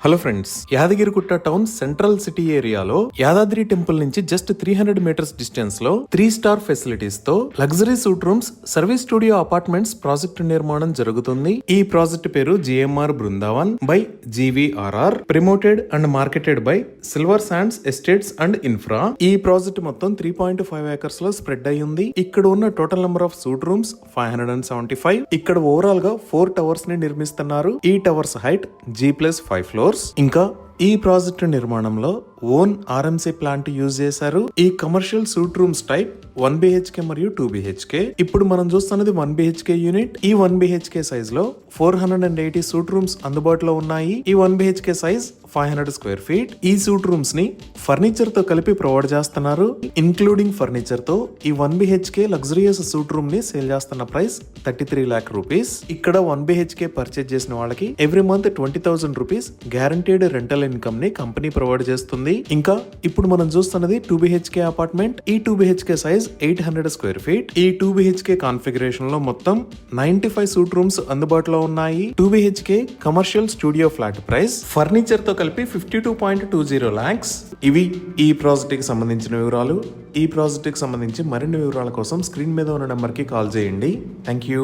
Hello friends, Yadagirigutta town central city ఏరియాలో Yadadri temple నుంచి just 300 metres distance లో 3 స్టార్ ఫెసిలిటీస్ తో luxury suit rooms, service studio apartments project నిర్మాణం జరుగుతుంది. ఈ ప్రాజెక్టు పేరు GMR Brindavan by జీవీఆర్ఆర్, promoted and marketed by silver sands estates and infra. ఈ project మొత్తం 3.5 ఏకర్స్ లో స్ప్రెడ్ అయి ఉంది. ఇక్కడ ఉన్న total number of suit rooms 575. ఇక్కడ ఓవరాల్ గా 4 టవర్స్ ని నిర్మిస్తున్నారు. ఈ టవర్స్ హైట్ G+5 ఫ్లోర్స్. ఇంకా ఈ ప్రాజెక్టు నిర్మాణంలో ఓన్ ఆర్ఎంసీ ప్లాంట్ యూజ్ చేశారు. ఈ commercial suit rooms type 1 BHK మరియు 2 BHK. ఇప్పుడు మనం చూస్తున్నది 1 BHK యూనిట్. ఈ 1 BHK సైజ్ లో 480 సూట్ రూమ్స్ అందుబాటులో ఉన్నాయి. ఈ 1 BHK సైజ్ 500 స్క్వేర్ ఫీట్. ఈ సూట్ రూమ్స్ ని ఫర్నిచర్ తో కలిపి ప్రొవైడ్ చేస్తున్నారు. ఇన్క్లూడింగ్ ఫర్నిచర్ తో ఈ 1 BHK లగ్జరియస్ సూట్ రూమ్ ని సేల్ చేస్తున్న ప్రైస్ 33 lakh రూపీస్. ఇక్కడ 1 BHK పర్చేజ్ చేసిన వాళ్ళకి every month 20,000 rupees guaranteed rental income ని కంపెనీ ప్రొవైడ్ చేస్తుంది. ఇంకా ఇప్పుడు మనం చూస్తున్నది 2 BHK అపార్ట్మెంట్. ఈ 2 BHK సైజ్ 800 స్క్వేర్ ఫీట్. ఈ 2 BHK కాన్ఫిగరేషన్ లో మొత్తం 95 సూట్ రూమ్స్ అందుబాటులో ఉన్నాయి. 2 BHK commercial studio flat price furniture తో కలిపి 52.20 lakhs. ఇవి ఈ ప్రాజెక్ట్ కి సంబంధించిన వివరాలు. ఈ ప్రాజెక్ట్ కి సంబంధించి మరిన్ని వివరాల కోసం స్క్రీన్ మీద ఉన్న నెంబర్ కి కాల్ చేయండి. Thank you.